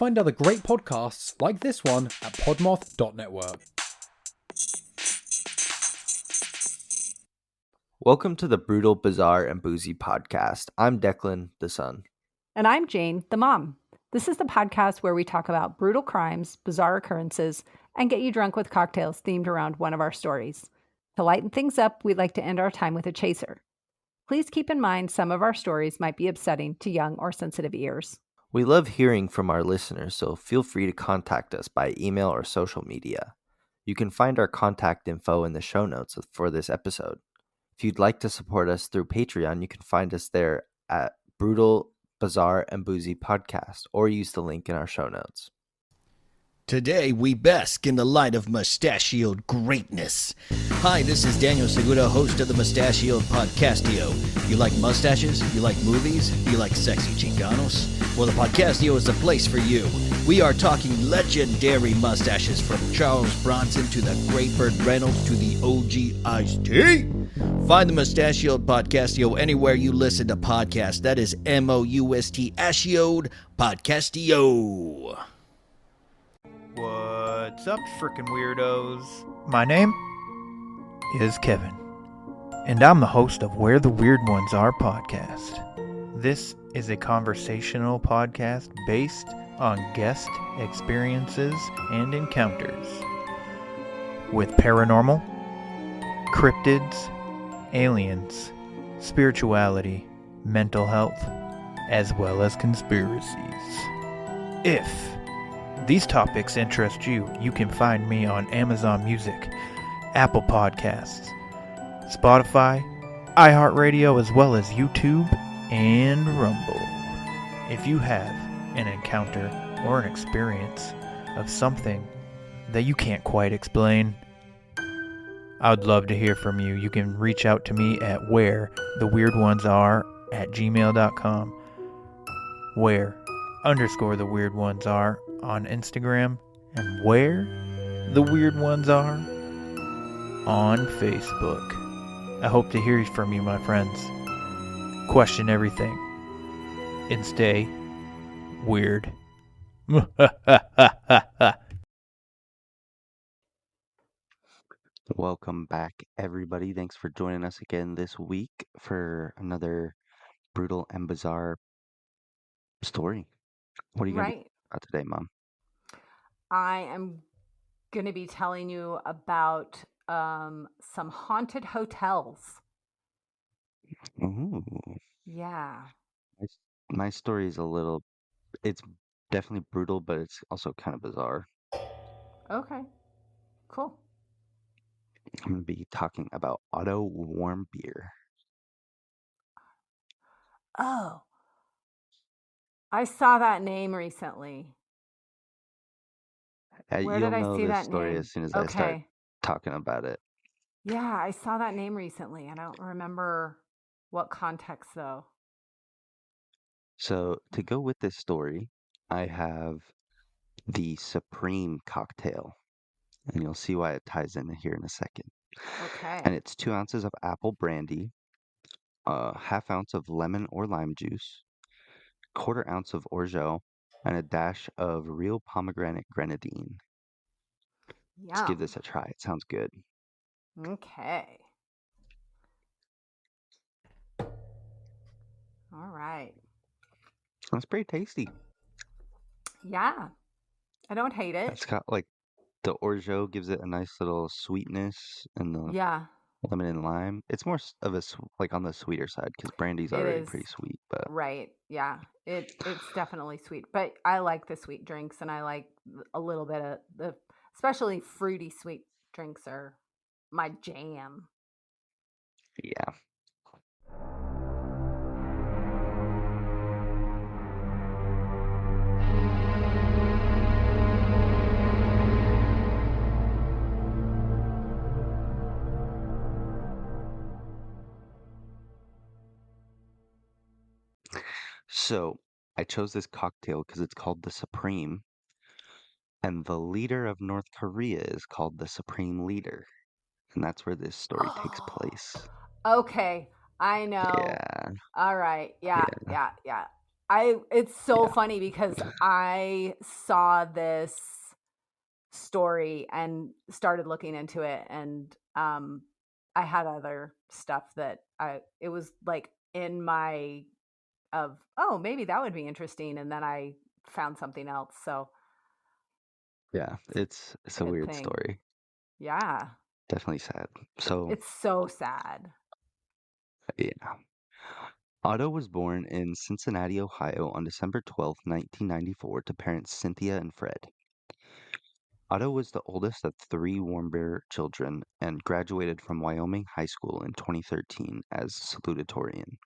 Find other great podcasts like this one at Podmoth.network. Welcome to the Brutal, Bizarre, and Boozy podcast. I'm Deklan, the son. And I'm Jane, the mom. This is the podcast where we talk about brutal crimes, bizarre occurrences, and get you drunk with cocktails themed around one of our stories. To lighten things up, we'd like to end our time with a chaser. Please keep in mind some of our stories might be upsetting to young or sensitive ears. We love hearing from our listeners, so feel free to contact us by email or social media. You can find our contact info in the show notes for this episode. If you'd like to support us through Patreon, you can find us there at Brutal, Bizarre, and Boozy Podcast, or use the link in our show notes. Today, we bask in the light of mustachioed greatness. Hi, this is Daniel Segura, host of the Mustachioed Pocastio. You like mustaches? You like movies? You like sexy chinganos? Well, the Pocastio is the place for you. We are talking legendary mustaches from Charles Bronson to the Great Burt Reynolds to the OG Ice-T. Find the Mustachioed Pocastio anywhere you listen to podcasts. That is Mustachioed Pocastio. What's up, frickin' weirdos? My name is Kevin, and I'm the host of Where the Weird Ones Are podcast. This is a conversational podcast based on guest experiences and encounters with paranormal, cryptids, aliens, spirituality, mental health, as well as conspiracies. If these topics interest you, you can find me on Amazon Music, Apple Podcasts, Spotify, iHeartRadio, as well as YouTube and Rumble. If you have an encounter or an experience of something that you can't quite explain, I would love to hear from you. You can reach out to me at wheretheweirdonesare@gmail.com, where_the_weirdonesare on Instagram, and Where the Weird Ones Are on Facebook. I hope to hear from you, my friends. Question everything and stay weird. Welcome back, everybody. Thanks for joining us again this week for another brutal and bizarre story. What are you going to do about today, Mom? I am going to be telling you about some haunted hotels. Ooh. Yeah. My story is it's definitely brutal, but it's also kind of bizarre. Okay, cool. I'm going to be talking about Otto Warmbier. Oh, I saw that name recently. Where did I see that story name? as soon as I start talking about it. Yeah, I saw that name recently. I don't remember what context, though. So, to go with this story, I have the Supreme cocktail, and you'll see why it ties in here in a second. Okay. And it's 2 ounces of apple brandy, half ounce of lemon or lime juice, quarter ounce of orgeat, and a dash of real pomegranate grenadine. Let's give this a try. It sounds good. Okay. All right. It's pretty tasty. Yeah. I don't hate it. It's got the orgeat gives it a nice little sweetness, and the lemon and lime. It's more of a on the sweeter side because brandy's already pretty sweet. But right, yeah, it's definitely sweet. But I like the sweet drinks, and I like a little bit of especially fruity sweet drinks are my jam. Yeah. So I chose this cocktail because it's called the Supreme, and the leader of North Korea is called the Supreme Leader, and that's where this story takes place. Okay, I know. Yeah. All right. Yeah. It's so Yeah. funny because I saw this story and started looking into it, and I had other stuff that it was like in my of, oh, maybe that would be interesting, and then I found something else. So Yeah, it's a good weird thing. story. Yeah. Definitely sad. So, It's so sad. yeah. Otto was born in Cincinnati, Ohio on December 12th, 1994 to parents Cynthia and Fred. Otto was the oldest of three Warmbier children and graduated from Wyoming High School in 2013 as salutatorian.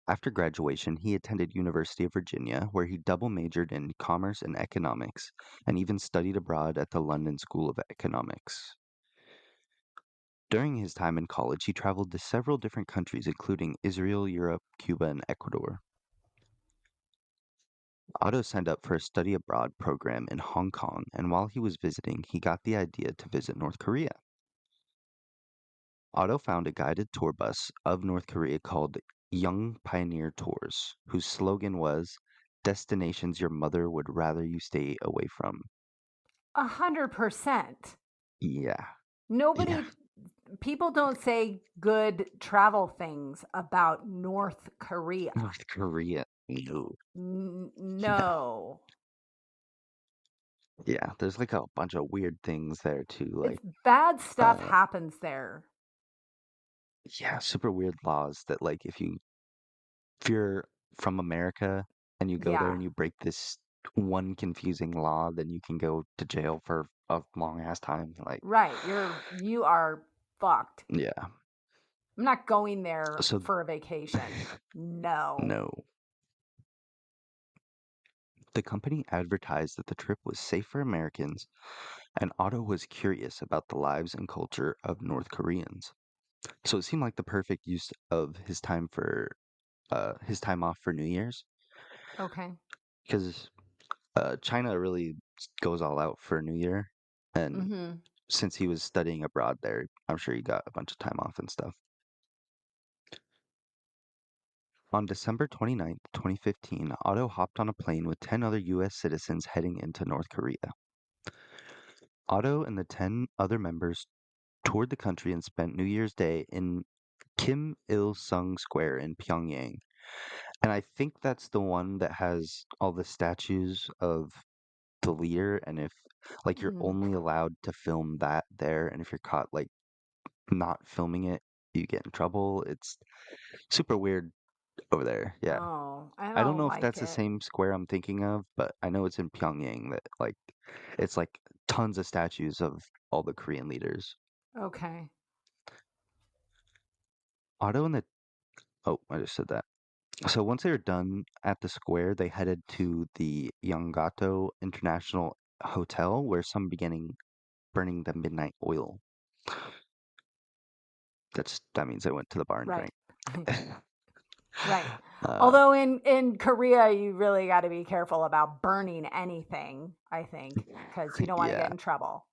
After graduation, he attended University of Virginia, where he double majored in commerce and economics, and even studied abroad at the London School of Economics. During his time in college, he traveled to several different countries, including Israel, Europe, Cuba, and Ecuador. Otto signed up for a study abroad program in Hong Kong, and while he was visiting, he got the idea to visit North Korea. Otto found a guided tour bus of North Korea called Young Pioneer Tours, whose slogan was "Destinations your mother would rather you stay away from." 100%. Yeah, yeah. Nobody, people don't say good travel things about North Korea. North Korea. No. Yeah, No. yeah. There's like a bunch of weird things there too, like It's bad stuff uh, happens there. yeah, super weird laws that like if you're from America and you go there Yeah. and you break this one confusing law, then you can go to jail for a long ass time. Like, Right. You are fucked. yeah. I'm not going there So, for a vacation. No. no. The company advertised that the trip was safe for Americans, and Otto was curious about the lives and culture of North Koreans. So it seemed like the perfect use of his time off for New Year's, Okay. because China really goes all out for New Year, and Mm-hmm. since he was studying abroad there, I'm sure he got a bunch of time off and stuff. On December 29th, 2015, Otto hopped on a plane with 10 other U.S. citizens heading into North Korea. Otto and the 10 other members toured the country and spent New Year's Day in Kim Il Sung Square in Pyongyang. And I think that's the one that has all the statues of the leader. And if, like, you're Mm. only allowed to film that there, and if you're caught, like, not filming it, you get in trouble. It's super weird over there. Yeah. Oh, I I don't don't know if like that's the it. same square I'm thinking of, but I know it's in Pyongyang that, like, it's like tons of statues of all the Korean leaders. Okay. Otto and the Oh, I just said that. So once they were done at the square, they headed to the Yangato International Hotel, where some beginning burning the midnight oil. That means they went to the bar and Right. drank. Right. uh, Although in Korea, you really got to be careful about burning anything, I think, because you don't want to yeah, get in trouble.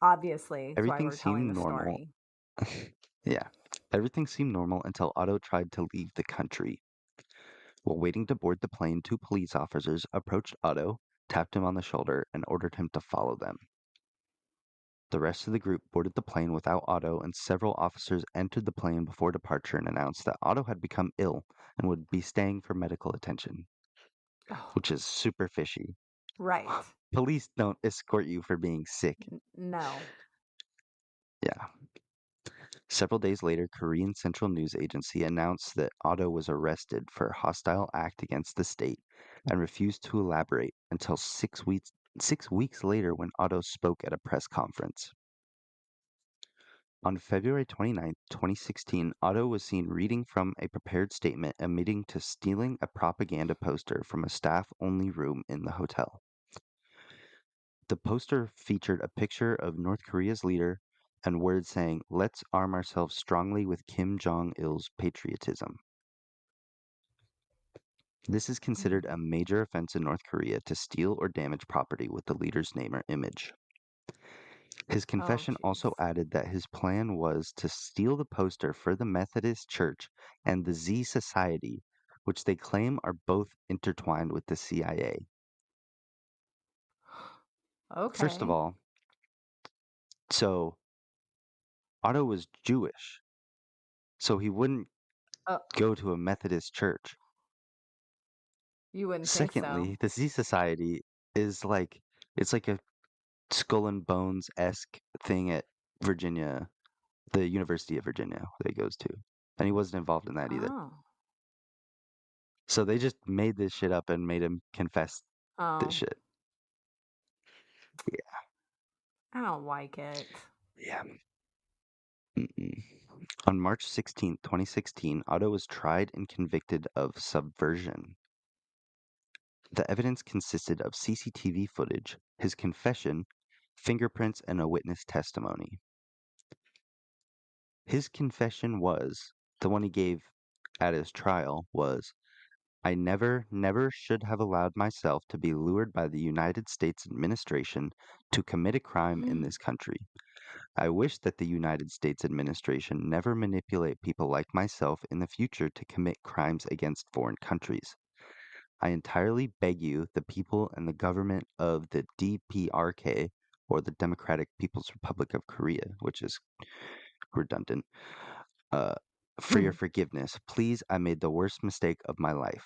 Obviously, that's why everything we're telling seemed the normal. story. Yeah, everything seemed normal until Otto tried to leave the country. While waiting to board the plane, two police officers approached Otto, tapped him on the shoulder, and ordered him to follow them. The rest of the group boarded the plane without Otto, and several officers entered the plane before departure and announced that Otto had become ill and would be staying for medical attention, Oh, which is super fishy. right. Police don't escort you for being sick. No. Yeah. Several days later, Korean Central News Agency announced that Otto was arrested for a hostile act against the state and refused to elaborate until 6 weeks later when Otto spoke at a press conference. On February 29, 2016, Otto was seen reading from a prepared statement admitting to stealing a propaganda poster from a staff-only room in the hotel. The poster featured a picture of North Korea's leader and words saying, "Let's arm ourselves strongly with Kim Jong-il's patriotism." This is considered a major offense in North Korea to steal or damage property with the leader's name or image. His Oh, confession jeez. also added that his plan was to steal the poster for the Methodist Church and the Z Society, which they claim are both intertwined with the CIA. Okay. First of all, so Otto was Jewish, so he wouldn't Oh, go to a Methodist church. you wouldn't think so. Secondly, the Z Society is like, it's like a Skull and Bones-esque thing at Virginia, the University of Virginia that he goes to. And he wasn't involved in that either. Oh. So they just made this shit up and made him confess Oh. this shit. I don't like it. Yeah. Mm-mm. On March 16, 2016, Otto was tried and convicted of subversion. The evidence consisted of CCTV footage, his confession, fingerprints, and a witness testimony. His confession was, the one he gave at his trial was, I never should have allowed myself to be lured by the United States administration to commit a crime in this country. I wish that the United States administration never manipulate people like myself in the future to commit crimes against foreign countries. I entirely beg you, the people and the government of the DPRK, or the Democratic People's Republic of Korea, which is redundant, for your forgiveness. Please, I made the worst mistake of my life.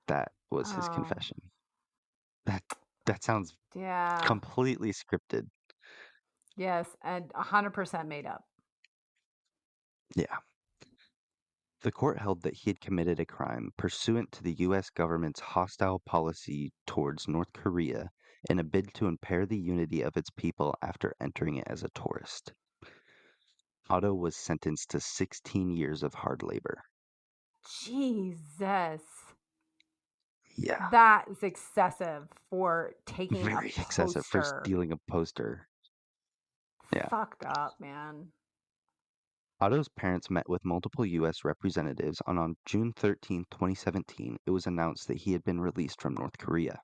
That was his Oh. confession. That sounds Yeah. completely scripted. Yes, and 100% made up. Yeah. The court held that he had committed a crime pursuant to the U.S. government's hostile policy towards North Korea in a bid to impair the unity of its people after entering it as a tourist. Otto was sentenced to 16 years of hard labor. Jesus. Yeah. That is excessive for taking Very a excessive for poster. stealing a poster. Yeah. Fucked up, man. Otto's parents met with multiple U.S. representatives, and on June 13, 2017, it was announced that he had been released from North Korea.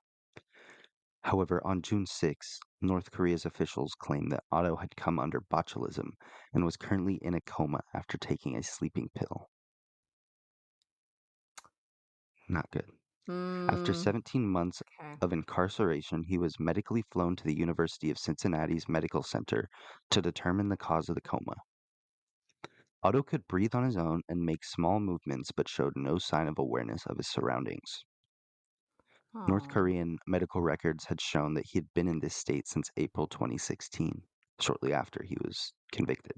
However, on June 6, North Korea's officials claimed that Otto had come under botulism and was currently in a coma after taking a sleeping pill. Not good. After 17 months Okay. of incarceration, he was medically flown to the University of Cincinnati's Medical Center to determine the cause of the coma. Otto could breathe on his own and make small movements, but showed no sign of awareness of his surroundings. North Oh. Korean medical records had shown that he had been in this state since April 2016, shortly after he was convicted.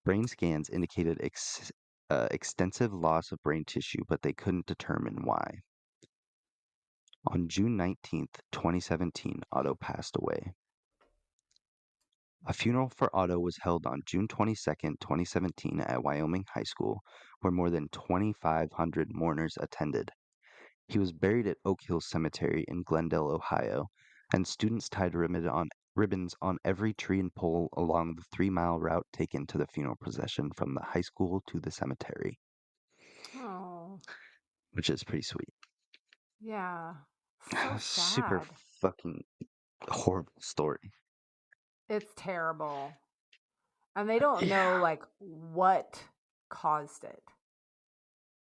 Brain scans indicated extensive loss of brain tissue, but they couldn't determine why. On June 19th, 2017, Otto passed away. A funeral for Otto was held on June 22nd, 2017 at Wyoming High School, where more than 2,500 mourners attended. He was buried at Oak Hill Cemetery in Glendale, Ohio, and students tied ribbons on every tree and pole along the 3-mile route taken to the funeral procession from the high school to the cemetery, Oh. which is pretty sweet. Yeah. So Super sad. fucking horrible story. It's terrible. And they don't know, Yeah. like, what caused it.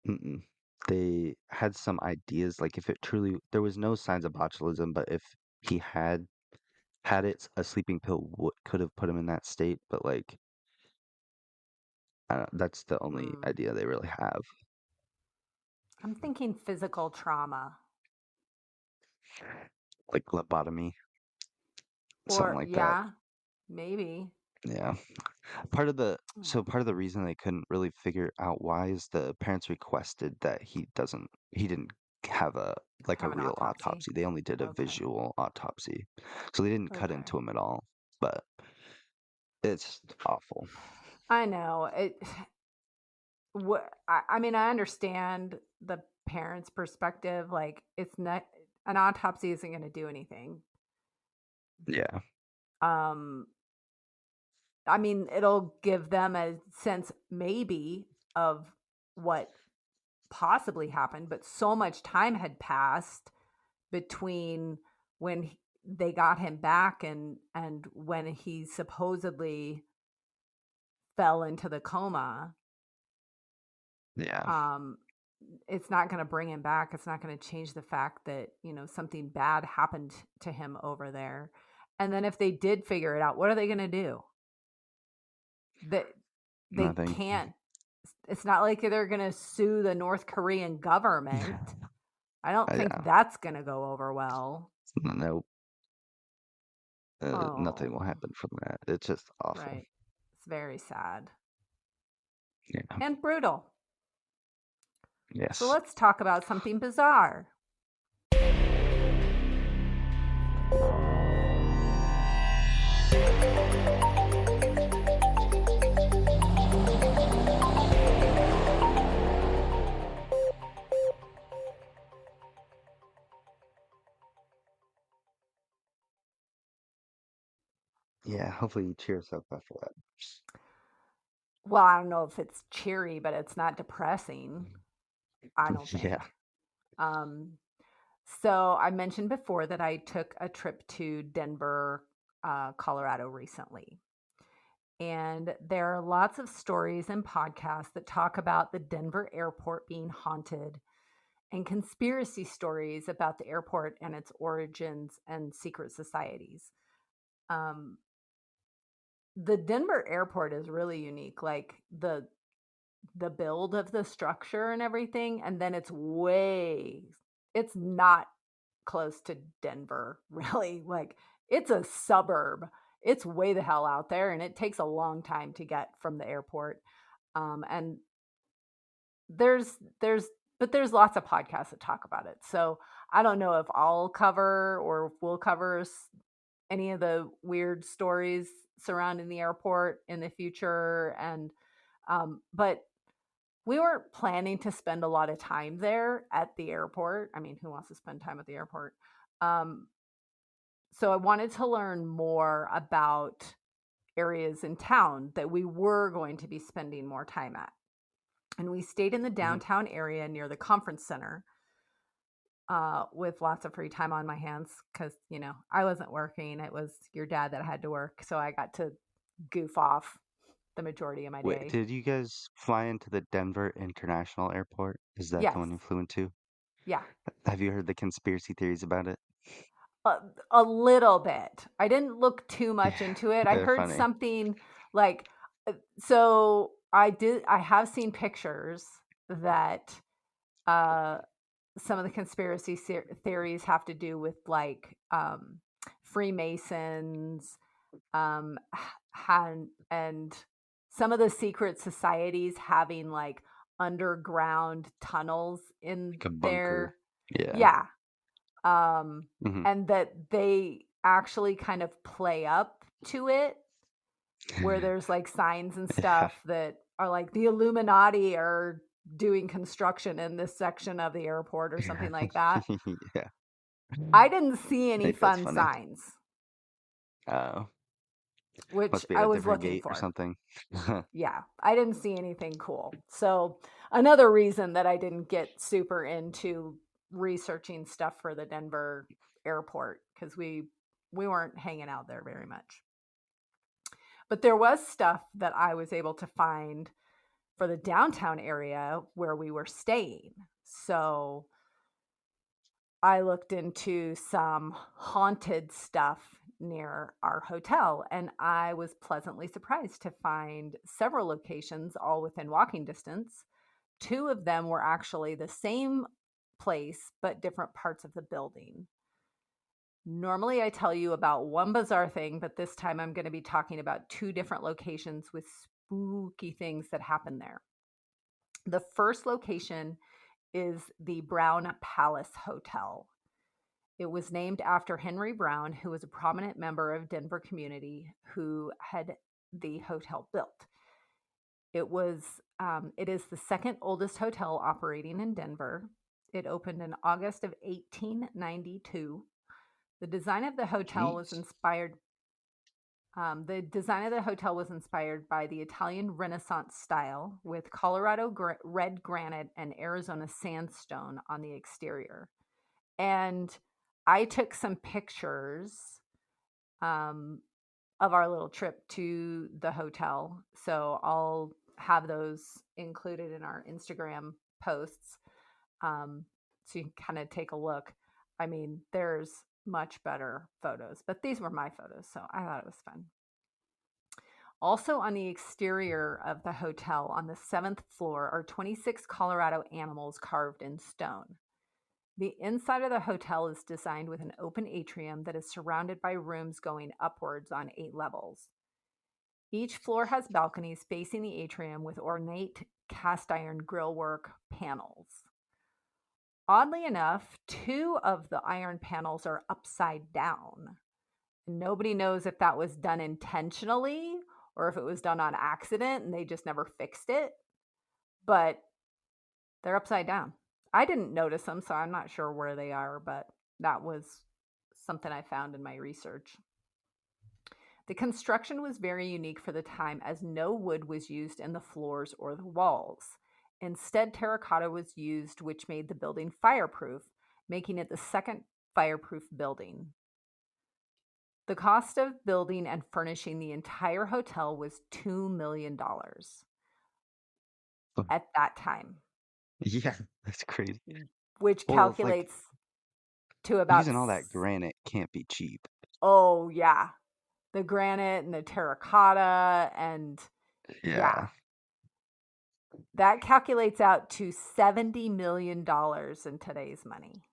Mm-mm. They had some ideas, like if it truly, there was no signs of botulism, but if he had it, a sleeping pill could have put him in that state, but like, that's the only idea they really have. I'm thinking physical trauma. Like lobotomy, Or, something like that. yeah, maybe. Yeah. Part of the reason they couldn't really figure out why is the parents requested that he didn't have a Have an real autopsy. autopsy. They only did a Okay. visual autopsy. So they didn't cut Okay. into him at all. But it's awful. I know. I mean, I understand the parents' perspective. Like, it's not, an autopsy isn't going to do anything. Yeah. I mean, it'll give them a sense maybe of what possibly happened, but so much time had passed between when they got him back and when he supposedly fell into the coma. Yeah. It's not going to bring him back. It's not going to change the fact that, something bad happened to him over there. And then if they did figure it out, what are they going to do? They Nothing. can't. It's not like they're going to sue the North Korean government. I don't think Yeah. that's going to go over well. Nope. Nothing will Oh, happen from that. It's just awful. right. It's very sad Yeah. and brutal. Yes. So let's talk about something bizarre. Yeah, hopefully you cheer us up after that. Well, I don't know if it's cheery, but it's not depressing. I don't think. Yeah. So I mentioned before that I took a trip to Denver, Colorado recently. And there are lots of stories and podcasts that talk about the Denver airport being haunted and conspiracy stories about the airport and its origins and secret societies. The Denver airport is really unique, like the build of the structure and everything. And then it's not close to Denver, really. Like, it's a suburb. It's way the hell out there, and it takes a long time to get from the airport. And there's lots of podcasts that talk about it. So I don't know if I'll cover or if we'll cover any of the weird stories surrounding the airport in the future. And but we weren't planning to spend a lot of time there at the airport. I mean, who wants to spend time at the airport? So I wanted to learn more about areas in town that we were going to be spending more time at. And we stayed in the downtown area near the conference center with lots of free time on my hands because, I wasn't working. It was your dad that had to work. So I got to goof off the majority of my Wait, day. did you guys fly into the Denver International Airport? Is that Yes. the one you flew into? Yeah. Have you heard the conspiracy theories about it? A little bit. I didn't look too much into it. I They're heard funny. something like, so I have seen pictures that some of the conspiracy theories have to do with like Freemasons and some of the secret societies having like underground tunnels in Like a bunker. there. Yeah. Yeah. And that they actually kind of play up to it, where there's like signs and stuff that are like the Illuminati are doing construction in this section of the airport or something like that. Yeah. I didn't see any think that's fun funny. signs, Oh. which Must be I at a was different looking gate or for. something. Yeah, I didn't see anything cool. So another reason that I didn't get super into researching stuff for the Denver airport, because we weren't hanging out there very much. But there was stuff that I was able to find for the downtown area where we were staying. So I looked into some haunted stuff near our hotel, and I was pleasantly surprised to find several locations all within walking distance. 2 of them were actually the same place, but different parts of the building. Normally, I tell you about one bizarre thing, but this time I'm going to be talking about 2 different locations with spooky things that happen there. The first location is the Brown Palace Hotel. It was named after Henry Brown, who was a prominent member of Denver community who had the hotel built. It is the second oldest hotel operating in Denver. It opened in August of 1892. The design of the hotel was inspired. The design of the hotel was inspired by the Italian Renaissance style, with Colorado red granite and Arizona sandstone on the exterior. And I took some pictures of our little trip to the hotel, so I'll have those included in our Instagram posts. So you can kind of take a look. I mean, there's much better photos, but these were my photos, so I thought it was fun. Also on the exterior of the hotel on the 7th floor are 26 Colorado animals carved in stone. The inside of the hotel is designed with an open atrium that is surrounded by rooms going upwards on 8 levels. Each floor has balconies facing the atrium with ornate cast iron grillwork panels. Oddly enough, 2 of the iron panels are upside down. Nobody knows if that was done intentionally or if it was done on accident and they just never fixed it, but they're upside down. I didn't notice them, so I'm not sure where they are, but that was something I found in my research. The construction was very unique for the time as no wood was used in the floors or the walls. Instead, terracotta was used, which made the building fireproof, making it the second fireproof building. The cost of building and furnishing the entire hotel was $2 million at that time. Yeah, that's crazy. Which Well, it's like calculates to about... using all that granite can't be cheap. Oh, yeah. The granite and the terracotta and... Yeah. That calculates out to $70 million in today's money.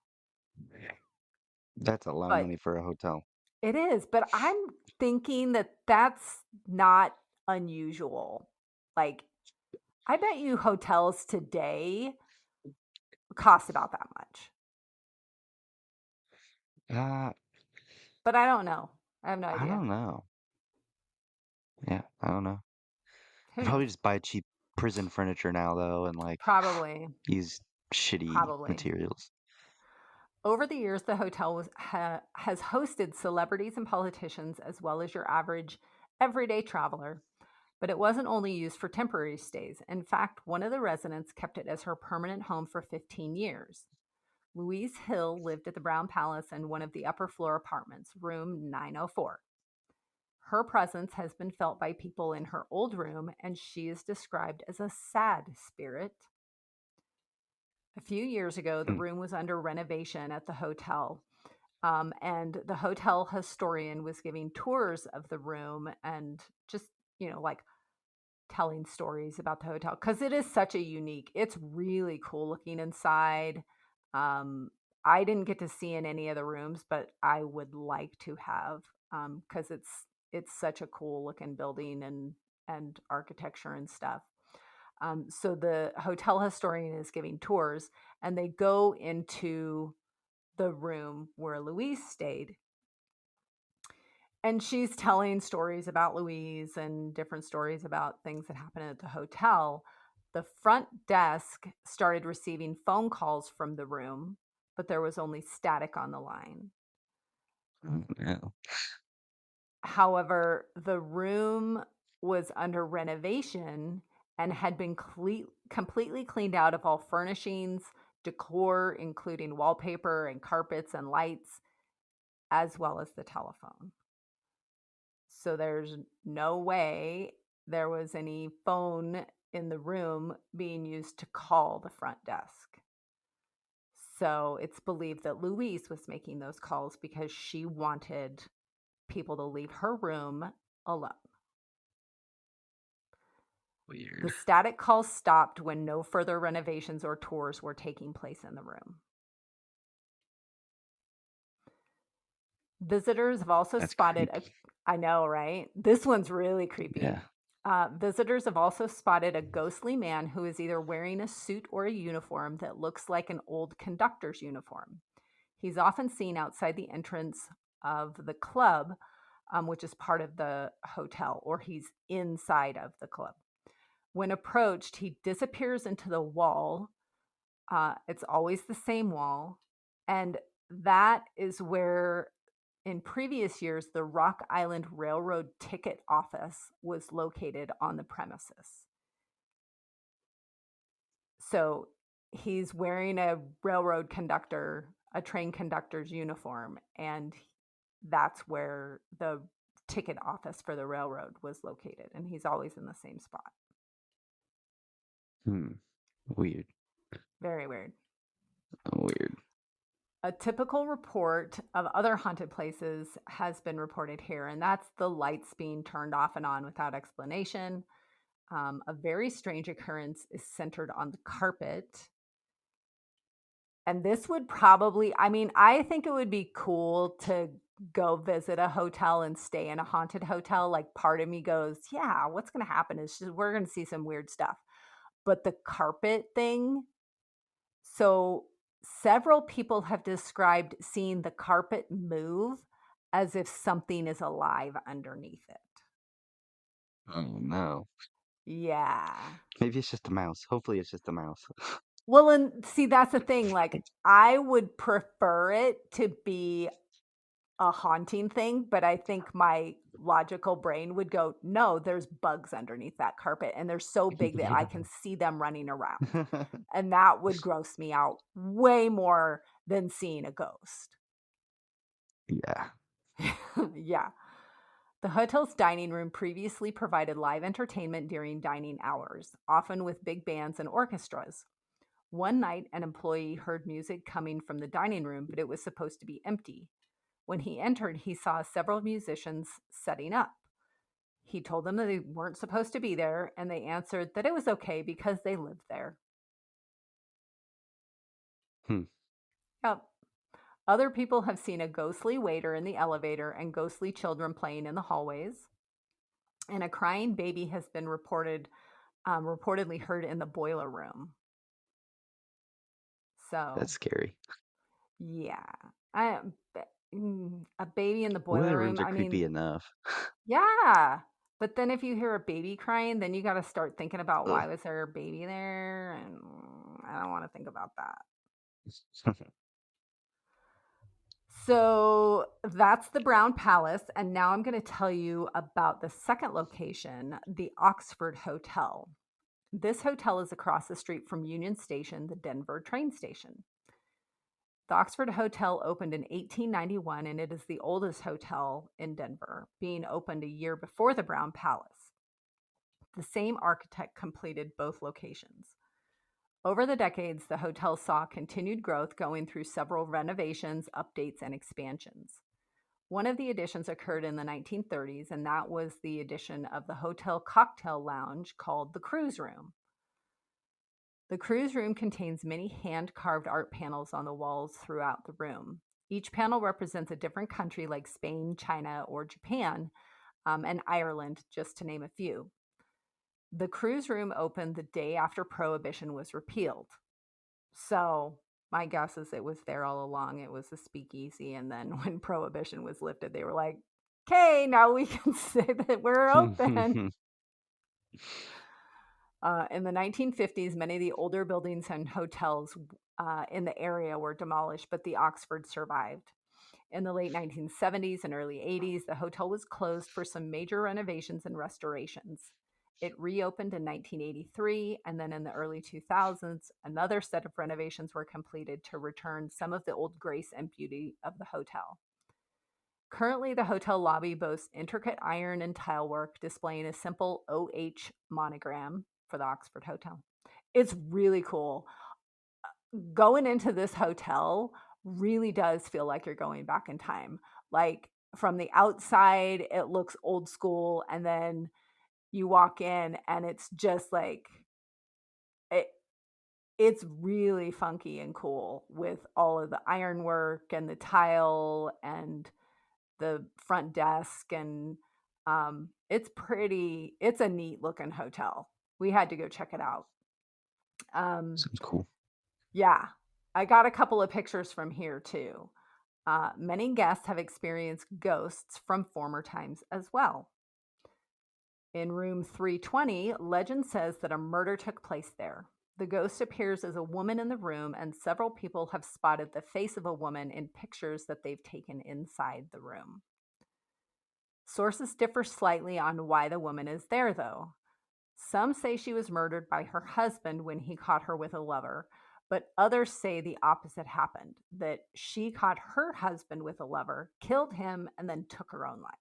That's a lot of money for a hotel. It is, but I'm thinking that that's not unusual. Like, I bet you hotels today cost about that much. But I don't know. I have no idea. I don't know. Yeah, I don't know. Who I'd probably knows? just buy cheap prison furniture now, though, and like Probably. use shitty materials. Over the years, the hotel has hosted celebrities and politicians as well as your average everyday traveler. But it wasn't only used for temporary stays. In fact, one of the residents kept it as her permanent home for 15 years. Louise Hill lived at the Brown Palace in one of the upper floor apartments, room 904. Her presence has been felt by people in her old room, and she is described as a sad spirit. A few years ago, the room was under renovation at the hotel, and the hotel historian was giving tours of the room and just, like telling stories about the hotel because it is such a unique, it's really cool looking inside. I didn't get to see in any of the rooms, but I would like to have because it's such a cool looking building and architecture and stuff. So the hotel historian is giving tours and they go into the room where Louise stayed. And she's telling stories about Louise and different stories about things that happened at the hotel. The front desk started receiving phone calls from the room, but there was only static on the line. No. However, the room was under renovation and had been completely cleaned out of all furnishings, decor, including wallpaper and carpets and lights, as well as the telephone. So there's no way there was any phone in the room being used to call the front desk. So it's believed that Louise was making those calls because she wanted people to leave her room alone. Weird. The static calls stopped when no further renovations or tours were taking place in the room. Visitors have also spotted... I know, right? This one's really creepy. Yeah. Visitors have also spotted a ghostly man who is either wearing a suit or a uniform that looks like an old conductor's uniform. He's often seen outside the entrance of the club, which is part of the hotel, or he's inside of the club. When approached, he disappears into the wall. It's always the same wall. And that is where... in previous years, the Rock Island Railroad ticket office was located on the premises. So he's wearing a train conductor's uniform, and that's where the ticket office for the railroad was located. And he's always in the same spot. Weird. Very weird. Weird. A typical report of other haunted places has been reported here, and that's the lights being turned off and on without explanation. A very strange occurrence is centered on the carpet. And this would probably, I think it would be cool to go visit a hotel and stay in a haunted hotel. Like, part of me goes, yeah, what's going to happen is we're going to see some weird stuff. But the carpet thing, so several people have described seeing the carpet move as if something is alive underneath it. Oh no. Yeah. Maybe it's just a mouse. Hopefully it's just a mouse. Well, and see, that's the thing. Like, I would prefer it to be a haunting thing, but I think my logical brain would go, no, there's bugs underneath that carpet, and they're so big that I can see them running around. And that would gross me out way more than seeing a ghost. Yeah. Yeah. The hotel's dining room previously provided live entertainment during dining hours, often with big bands and orchestras. One night, an employee heard music coming from the dining room, but it was supposed to be empty. When he entered, he saw several musicians setting up. He told them that they weren't supposed to be there, and they answered that it was okay because they lived there. Yep. Other people have seen a ghostly waiter in the elevator and ghostly children playing in the hallways. And a crying baby has been reportedly heard in the boiler room. So That's scary. yeah, a baby in the boiler Boiler room. rooms are creepy enough. Yeah, but then if you hear a baby crying, then you got to start thinking about why Ugh. was there a baby there, and I don't want to think about that. So that's the Brown Palace, and now I'm going to tell you about the second location, the Oxford Hotel. This hotel is across the street from Union Station, the Denver train station. The Oxford Hotel opened in 1891, and it is the oldest hotel in Denver, being opened a year before the Brown Palace. The same architect completed both locations. Over the decades, the hotel saw continued growth, going through several renovations, updates, and expansions. One of the additions occurred in the 1930s, and that was the addition of the hotel cocktail lounge called the Cruise Room. The Cruise Room contains many hand-carved art panels on the walls throughout the room. Each panel represents a different country like Spain, China, or Japan, and Ireland, just to name a few. The Cruise Room opened the day after Prohibition was repealed. So my guess is it was there all along. It was a speakeasy, and then when Prohibition was lifted, they were like, okay, now we can say that we're open. In the 1950s, many of the older buildings and hotels in the area were demolished, but the Oxford survived. In the late 1970s and early 80s, the hotel was closed for some major renovations and restorations. It reopened in 1983, and then in the early 2000s, another set of renovations were completed to return some of the old grace and beauty of the hotel. Currently, the hotel lobby boasts intricate iron and tile work displaying a simple OH monogram for the Oxford Hotel. It's really cool. Going into this hotel really does feel like you're going back in time. Like, from the outside, it looks old school, and then you walk in and it's just like it's really funky and cool with all of the ironwork and the tile and the front desk, and it's a neat looking hotel. We had to go check it out. Sounds cool. Yeah, I got a couple of pictures from here too. Many guests have experienced ghosts from former times as well. In room 320, legend says that a murder took place there. The ghost appears as a woman in the room, and several people have spotted the face of a woman in pictures that they've taken inside the room. Sources differ slightly on why the woman is there, though. Some say she was murdered by her husband when he caught her with a lover, but others say the opposite happened, that she caught her husband with a lover, killed him, and then took her own life.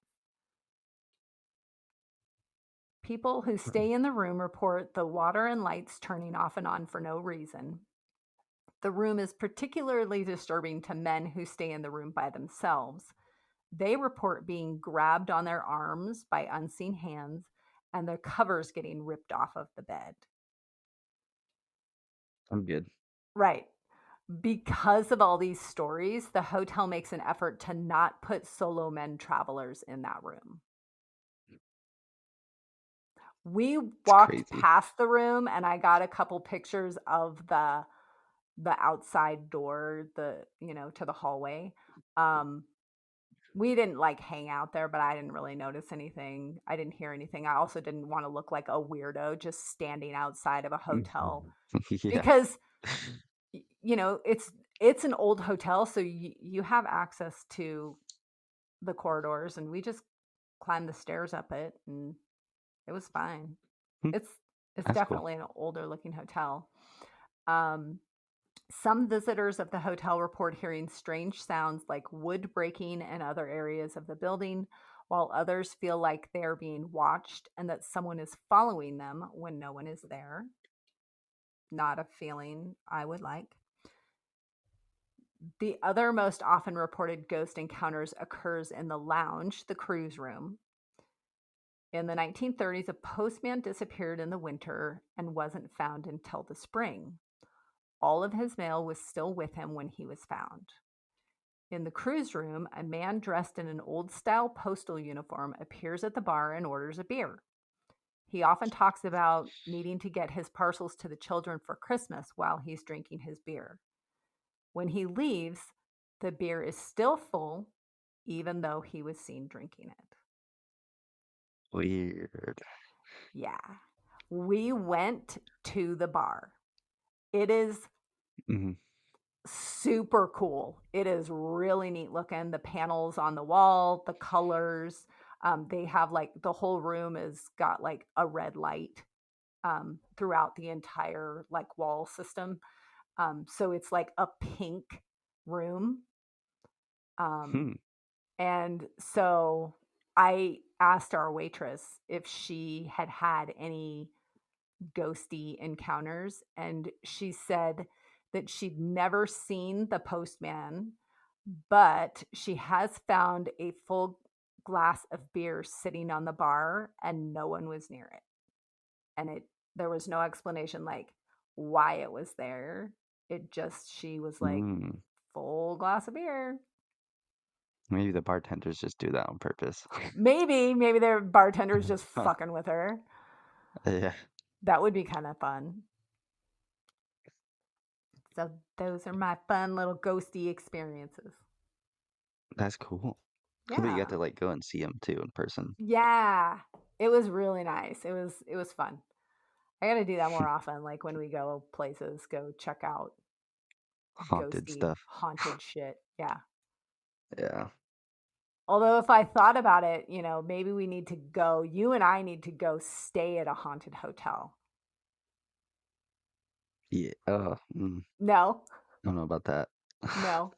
People who stay in the room report the water and lights turning off and on for no reason. The room is particularly disturbing to men who stay in the room by themselves. They report being grabbed on their arms by unseen hands and their covers getting ripped off of the bed. I'm good. Right. Because of all these stories, the hotel makes an effort to not put solo men travelers in that room. We walked crazy. past the room and I got a couple pictures of the outside door, to the hallway. We didn't like hang out there, but I didn't really notice anything. I didn't hear anything. I also didn't want to look like a weirdo just standing outside of a hotel Yeah. because it's an old hotel, so you have access to the corridors, and we just climbed the stairs up it, and it was fine. Hmm. It's That's cool. definitely an older looking hotel. Some visitors of the hotel report hearing strange sounds like wood breaking in other areas of the building, while others feel like they are being watched and that someone is following them when no one is there. Not a feeling I would like. The other most often reported ghost encounters occurs in the lounge, the cruise room. In the 1930s, a postman disappeared in the winter and wasn't found until the spring. All of his mail was still with him when he was found. In the cruise room, a man dressed in an old-style postal uniform appears at the bar and orders a beer. He often talks about needing to get his parcels to the children for Christmas while he's drinking his beer. When he leaves, the beer is still full, even though he was seen drinking it. Weird. Yeah. We went to the bar. It is super cool. It is really neat looking. The panels on the wall, the colors. They have like the whole room is got like a red light throughout the entire like wall system. So it's like a pink room. And so I asked our waitress if she had had any ghosty encounters, and she said that she'd never seen the postman, but she has found a full glass of beer sitting on the bar and no one was near it. And there was no explanation like why it was there. She was like, full glass of beer. Maybe the bartenders just do that on purpose. Maybe their bartender's just fucking with her. Yeah. That would be kind of fun. So those are my fun little ghosty experiences. That's cool. Yeah. Cool that you got to like go and see them too in person. Yeah. It was really nice. It was fun. I got to do that more often. Like when we go places, go check out Haunted ghosty, stuff. haunted shit. Yeah. Yeah. Although if I thought about it, maybe you and I need to go stay at a haunted hotel. Yeah. No. I don't know about that. No.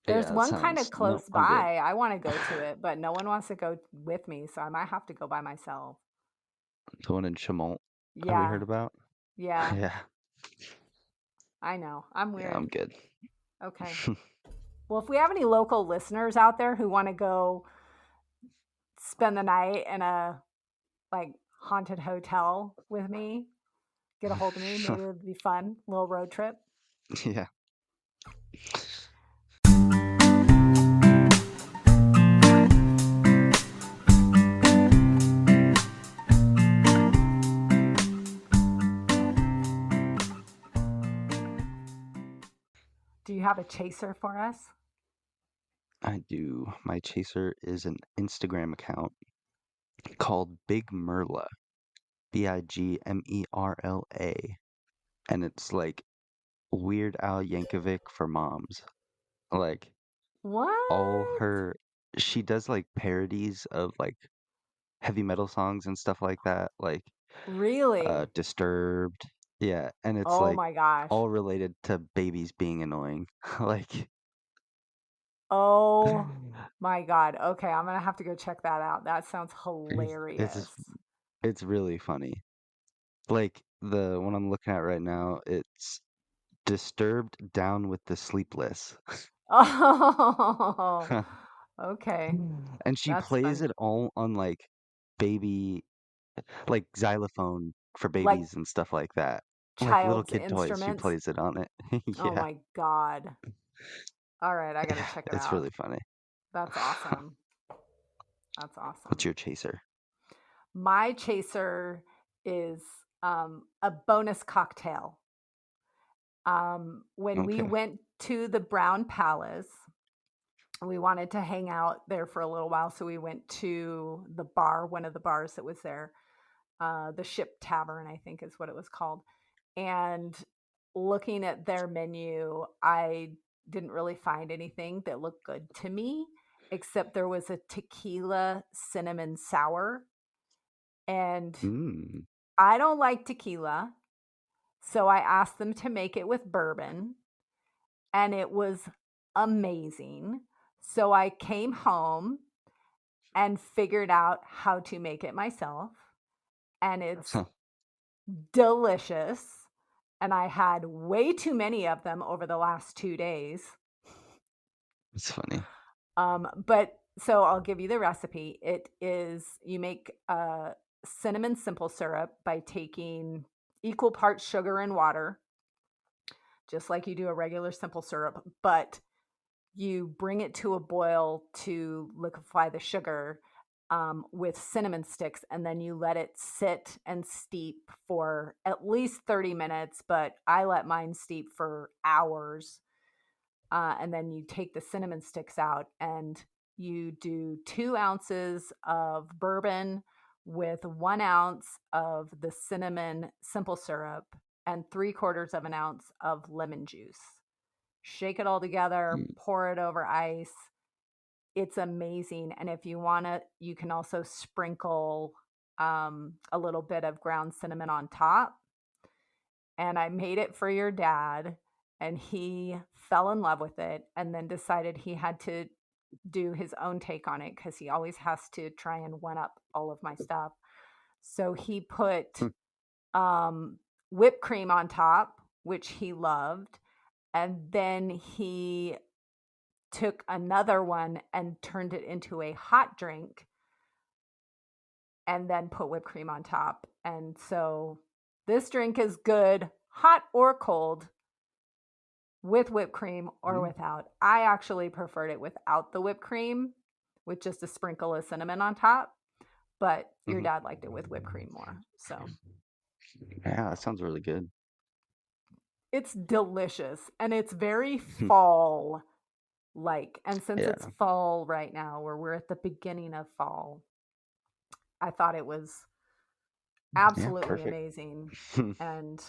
There's one kind of close by. I want to go to it, but no one wants to go with me, so I might have to go by myself. The one in Chamont Yeah. that we heard about? Yeah. Yeah. I know. I'm weird. Yeah, I'm good. Okay. Well, if we have any local listeners out there who want to go spend the night in a like haunted hotel with me, get a hold of me. Maybe it would be fun. A little road trip. Yeah. Do you have a chaser for us? I do. My chaser is an Instagram account called Big Merla. Bigmerla. And it's like Weird Al Yankovic for moms. Like What? she does like parodies of like heavy metal songs and stuff like that, like Really? Disturbed. Yeah, and it's Oh like my gosh. all related to babies being annoying. Like Oh my God. Okay, I'm gonna have to go check that out. That sounds It's hilarious. it's really funny. Like the one I'm looking at right now, it's Disturbed Down with the Sleepless. Oh, okay. And she That's plays fun. it all on like baby, like xylophone for Like babies and stuff like that. Like little child's kid toys, she instruments. plays it on it. Oh Yeah, my God. All right, I gotta yeah, check it it's out. really funny. That's awesome. That's What's awesome. your chaser? My chaser is a bonus cocktail. When we Okay. went to the Brown Palace, we wanted to hang out there for a little while, so we went to the bar, one of the bars that was there, the Ship Tavern, I think is what it was called. And looking at their menu, I didn't really find anything that looked good to me, except there was a tequila cinnamon sour. And Mm. I don't like tequila, so I asked them to make it with bourbon, and it was amazing. So I came home and figured out how to make it myself, and it's Huh, delicious. And I had way too many of them over the last 2 days. that's funny. But so I'll give you the recipe. It is you make cinnamon simple syrup by taking equal parts sugar and water, just like you do a regular simple syrup, but you bring it to a boil to liquefy the sugar with cinnamon sticks, and then you let it sit and steep for at least 30 minutes, but I let mine steep for hours. And then you take the cinnamon sticks out and you do 2 ounces of bourbon with 1 ounce of the cinnamon simple syrup and 3/4 of an ounce of lemon juice. Shake it all together, Mm. pour it over ice. It's amazing. And if you want to, you can also sprinkle a little bit of ground cinnamon on top. And I made it for your dad, and he fell in love with it and then decided he had to do his own take on it because he always has to try and one up all of my stuff. So he put Hmm. um, whipped cream on top, which he loved. And then he took another one and turned it into a hot drink and then put whipped cream on top. And so this drink is good, hot or cold, with whipped cream or Mm. without. I actually preferred it without the whipped cream, with just a sprinkle of cinnamon on top. But your Mhm. dad liked it with whipped cream more. So Yeah, that sounds really good. it's delicious and it's very fall like. And since Yeah. it's fall right now, where we're at the beginning of fall, I thought it was Yeah, absolutely perfect. amazing. And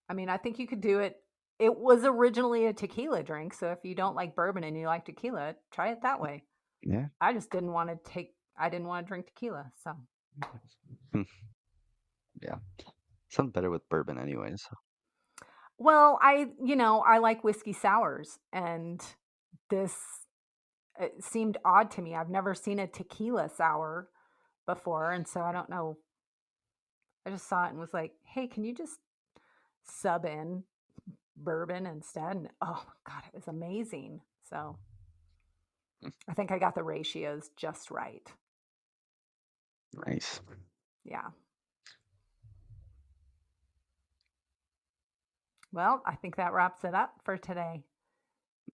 I mean, I think you could do it. It was originally a tequila drink. So if you don't like bourbon and you like tequila, try it that way. Yeah. I just didn't want to I didn't want to drink tequila. So, Yeah. Sounds better with bourbon anyways. well, I like whiskey sours, and this it seemed odd to me. I've never seen a tequila sour before. And so I don't know. I just saw it and was like, hey, can you just sub in bourbon instead? And oh, God, it was amazing. So I think I got the ratios just right. Nice. Yeah. Well, I think that wraps it up for today.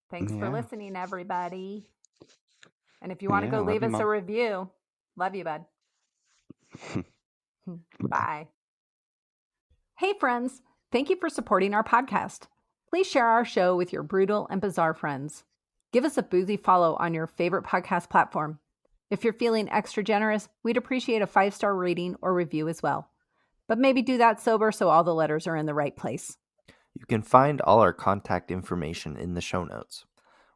Thanks for Yeah. listening, everybody. And if you want to Yeah, go love leave you, us a Mom. review, love you, bud. Bye. Hey, friends. Thank you for supporting our podcast. Please share our show with your brutal and bizarre friends. Give us a boozy follow on your favorite podcast platform. If you're feeling extra generous, we'd appreciate a 5-star rating or review as well. But maybe do that sober so all the letters are in the right place. You can find all our contact information in the show notes.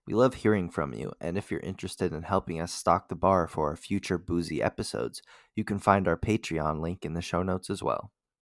We love hearing from you, and if you're interested in helping us stock the bar for our future boozy episodes, you can find our Patreon link in the show notes as well.